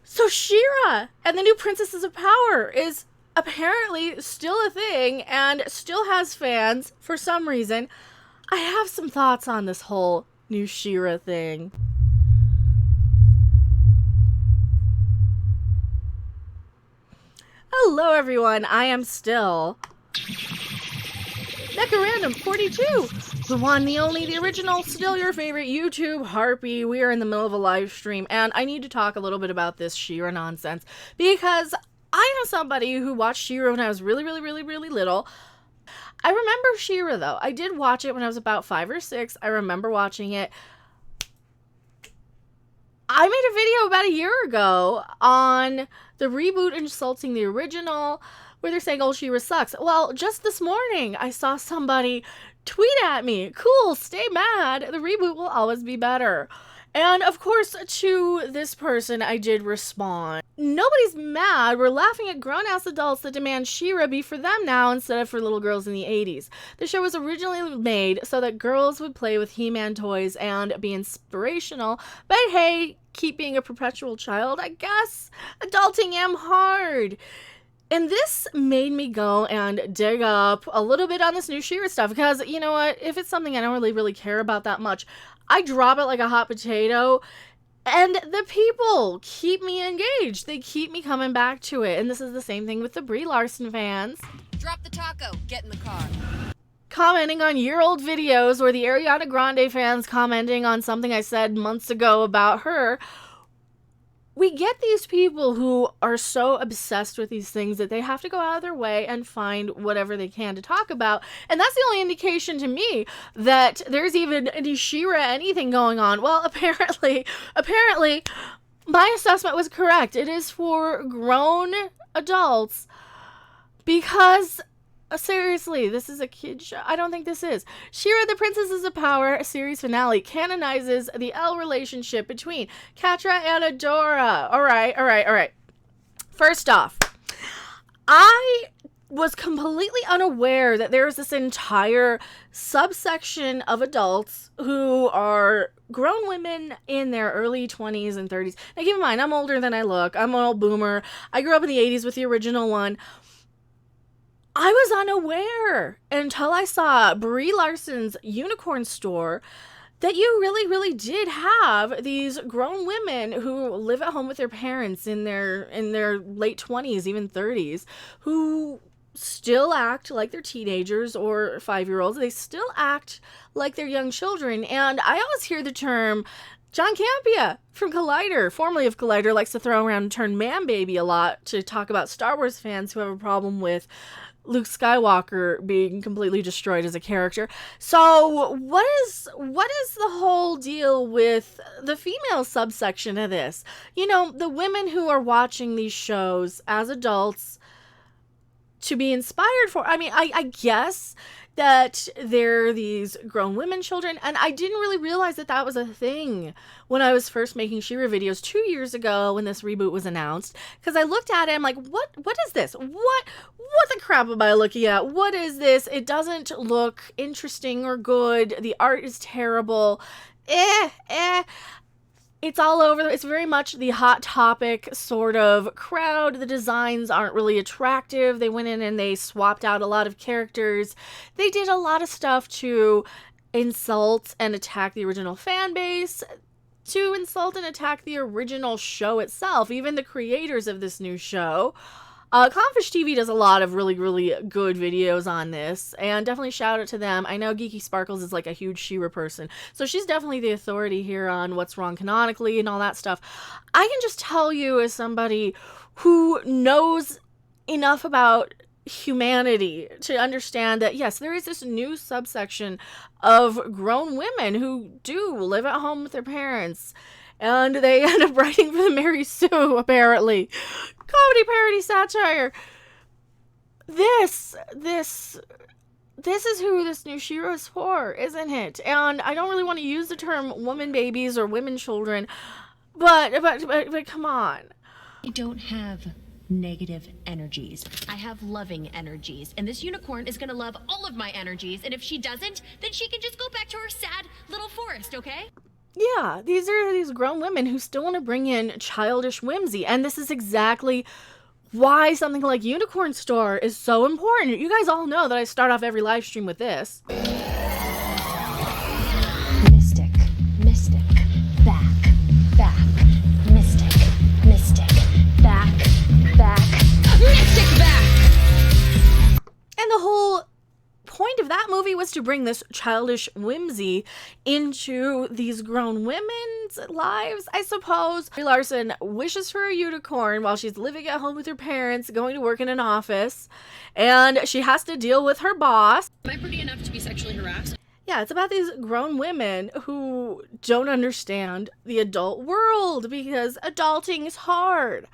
So She-Ra and the new Princesses of Power is apparently still a thing and still has fans for some reason. I have some thoughts on this whole new She-Ra thing. Hello everyone, I am still Mecha Random 42, the one, the only, the original, still your favorite YouTube harpy. We are in the middle of a live stream, and I need to talk a little bit about this She-Ra nonsense, because I am somebody who watched She-Ra when I was really little. I remember She-Ra, though. I did watch it when I was about 5 or 6. I remember watching it. I made a video about a year ago on the reboot insulting the original, where they're saying, oh, She-Ra sucks. Well, just this morning, I saw somebody tweet at me, cool, stay mad, the reboot will always be better. And of course, to this person, I did respond. Nobody's mad. We're laughing at grown-ass adults that demand She-Ra be for them now instead of for little girls in the 80s. The show was originally made so that girls would play with He-Man toys and be inspirational, but hey, keep being a perpetual child, I guess. Adulting am hard. And this made me go and dig up a little bit on this new She-Ra stuff, because, you know what, if it's something I don't really care about that much, I drop it like a hot potato, and the people keep me engaged. They keep me coming back to it, and this is the same thing with the Brie Larson fans. Drop the taco, get in the car. Commenting on year-old videos, or the Ariana Grande fans commenting on something I said months ago about her. We get these people who are so obsessed with these things that they have to go out of their way and find whatever they can to talk about. And that's the only indication to me that there's even any She-Ra anything going on. Well, apparently, my assessment was correct. It is for grown adults because... seriously, this is a kid show. I don't think this is. She-Ra the Princesses of Power series finale canonizes the L relationship between Catra and Adora. All right. First off, I was completely unaware that there's this entire subsection of adults who are grown women in their early 20s and 30s. Now, keep in mind, I'm older than I look. I'm an old boomer. I grew up in the 80s with the original one. I was unaware until I saw Brie Larson's Unicorn Store that you really did have these grown women who live at home with their parents in their late 20s, even 30s, who still act like they're teenagers or 5-year-olds. They still act like they're young children. And I always hear the term, John Campea from Collider, formerly of Collider, likes to throw around the term man baby a lot to talk about Star Wars fans who have a problem with Luke Skywalker being completely destroyed as a character. So what is the whole deal with the female subsection of this? You know, the women who are watching these shows as adults to be inspired for. I mean, I guess that they're these grown women children, and I didn't really realize that that was a thing when I was first making She-Ra videos 2 years ago when this reboot was announced, because I looked at it and I'm like, what is this? What the crap am I looking at? What is this? It doesn't look interesting or good. The art is terrible. It's all over. It's very much the Hot Topic sort of crowd. The designs aren't really attractive. They went in and they swapped out a lot of characters. They did a lot of stuff to insult and attack the original fan base, to insult and attack the original show itself, even the creators of this new show. Confish TV does a lot of really good videos on this, and definitely shout out to them. I know Geeky Sparkles is like a huge She-Ra person, so she's definitely the authority here on what's wrong canonically and all that stuff. I can just tell you, as somebody who knows enough about humanity to understand that, yes, there is this new subsection of grown women who do live at home with their parents, and they end up writing for the Mary Sue, apparently. Comedy, parody, satire. This is who this new She-Ra is for, isn't it? And I don't really want to use the term woman babies or women children, but come on. I don't have negative energies. I have loving energies. And this unicorn is gonna love all of my energies. And if she doesn't, then she can just go back to her sad little forest, okay? Yeah, these are these grown women who still want to bring in childish whimsy. And this is exactly why something like Unicorn Store is so important. You guys all know that I start off every live stream with this. Mystic, mystic, back, back, mystic, mystic, back, back, mystic, back. And the whole point of that movie was to bring this childish whimsy into these grown women's lives, I suppose. Brie Larson wishes for a unicorn while she's living at home with her parents, going to work in an office, and she has to deal with her boss. Am I pretty enough to be sexually harassed? Yeah, it's about these grown women who don't understand the adult world because adulting is hard,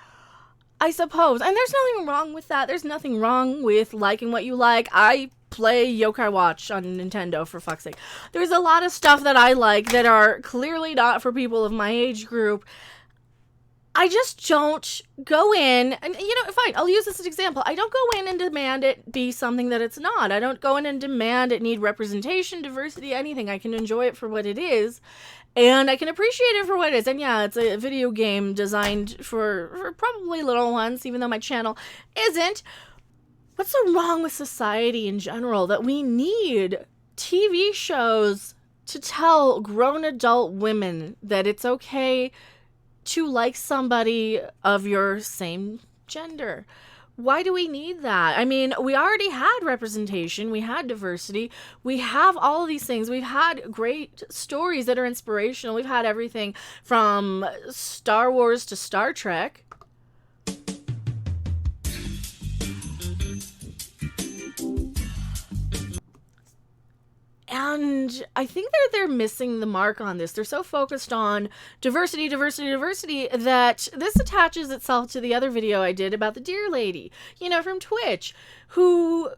I suppose. And there's nothing wrong with that. There's nothing wrong with liking what you like. I play Yokai Watch on Nintendo, for fuck's sake. There's a lot of stuff that I like that are clearly not for people of my age group. I just don't go in, and fine, I'll use this as an example. I don't go in and demand it be something that it's not. I don't go in and demand it need representation, diversity, anything. I can enjoy it for what it is, and I can appreciate it for what it is. And yeah, it's a video game designed for probably little ones, even though my channel isn't. What's so wrong with society in general that we need TV shows to tell grown adult women that it's okay to like somebody of your same gender? Why do we need that? I mean, we already had representation, we had diversity, we have all of these things. We've had great stories that are inspirational. We've had everything from Star Wars to Star Trek. And I think they're missing the mark on this. They're so focused on diversity, diversity, diversity that this attaches itself to the other video I did about the deer lady, from Twitch, who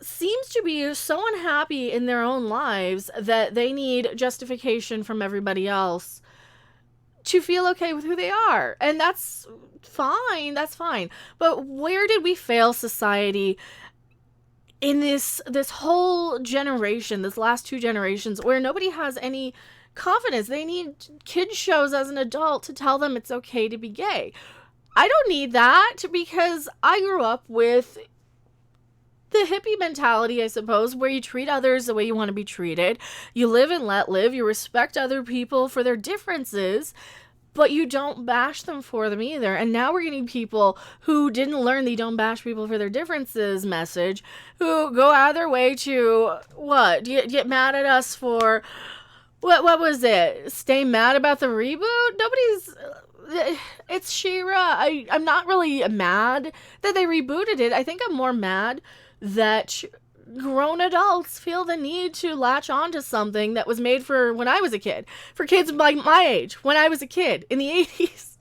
seems to be so unhappy in their own lives that they need justification from everybody else to feel okay with who they are. And that's fine. That's fine. But where did we fail society in this whole generation, this last 2 generations, where nobody has any confidence? They need kids shows as an adult to tell them it's okay to be gay. I don't need that because I grew up with the hippie mentality, I suppose, where you treat others the way you want to be treated. You live and let live. You respect other people for their differences, but you don't bash them for them either. And now we're getting people who didn't learn the don't bash people for their differences message, who go out of their way to, get mad at us for, what was it? Stay mad about the reboot? It's She-Ra. I'm not really mad that they rebooted it. I think I'm more mad that grown adults feel the need to latch onto something that was made for when I was a kid. For kids like my age, when I was a kid, in the 80s.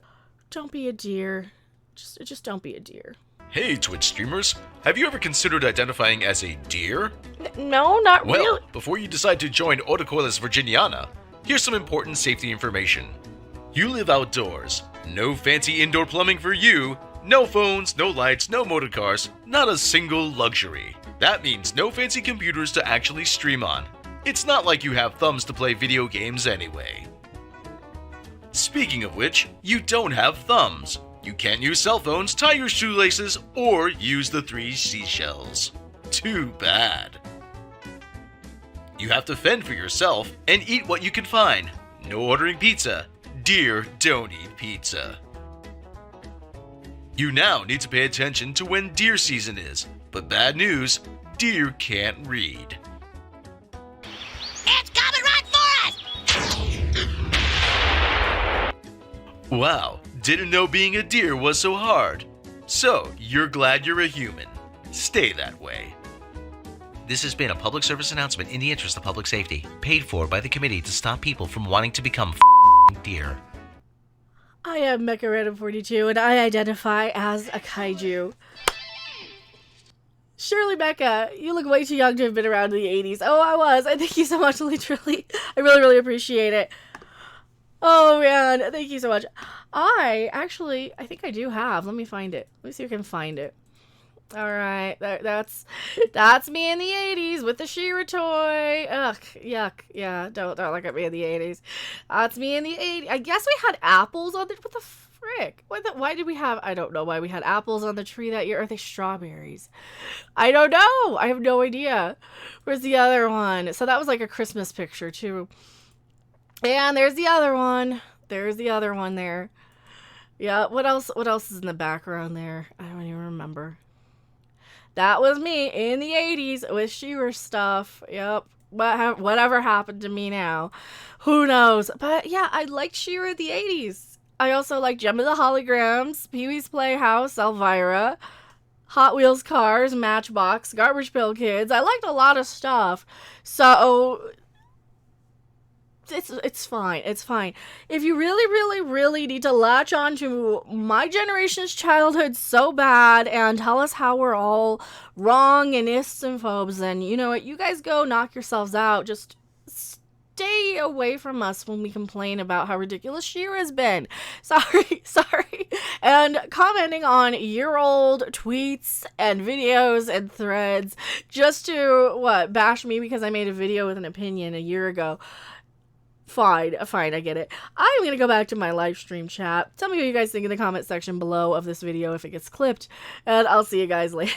Don't be a deer. Just don't be a deer. Hey, Twitch streamers. Have you ever considered identifying as a deer? No, not Well, really. before you decide to join Otocoilus virginiana, here's some important safety information. You live outdoors. No fancy indoor plumbing for you. No phones, no lights, no motor cars. Not a single luxury. That means no fancy computers to actually stream on. It's not like you have thumbs to play video games anyway. Speaking of which, you don't have thumbs. You can't use cell phones, tie your shoelaces, or use the 3 seashells. Too bad. You have to fend for yourself and eat what you can find. No ordering pizza. Deer don't eat pizza. You now need to pay attention to when deer season is. But bad news, deer can't read. It's coming right for us! Wow, didn't know being a deer was so hard. So, you're glad you're a human. Stay that way. This has been a public service announcement in the interest of public safety, paid for by the committee to stop people from wanting to become deer. I am Mecha Random 42 and I identify as a kaiju. Shirley Mecha, you look way too young to have been around in the 80s. Oh, I was. I thank you so much, literally. I really, really appreciate it. Oh, man. Thank you so much. I think I do have. Let me find it. Let me see if I can find it. All right, that's me in the 80s with the She-Ra toy. Ugh, yuck. Yeah, don't look at me in the 80s. That's me in the 80s. I guess we had apples on the. What the frick? Why did we have? I don't know why we had apples on the tree that year. Are they strawberries? I don't know. I have no idea. Where's the other one? So that was like a Christmas picture too. And there's the other one. There's the other one there. Yeah. What else? What else is in the background there? I don't even remember. That was me in the 80s with She-Ra stuff. Yep. Whatever happened to me now? Who knows? But yeah, I liked She-Ra in the 80s. I also like Gemma the Holograms, Pee-wee's Playhouse, Elvira, Hot Wheels cars, Matchbox, Garbage Pail Kids. I liked a lot of stuff. So it's fine. It's fine. If you really, really, really need to latch on to my generation's childhood so bad and tell us how we're all wrong and ists and phobes, then you know what? You guys go knock yourselves out. Just stay away from us when we complain about how ridiculous She-Ra's been. Sorry. And commenting on year-old tweets and videos and threads just to, bash me because I made a video with an opinion a year ago. Fine, I get it. I'm gonna go back to my live stream chat. Tell me what you guys think in the comment section below of this video if it gets clipped, and I'll see you guys later.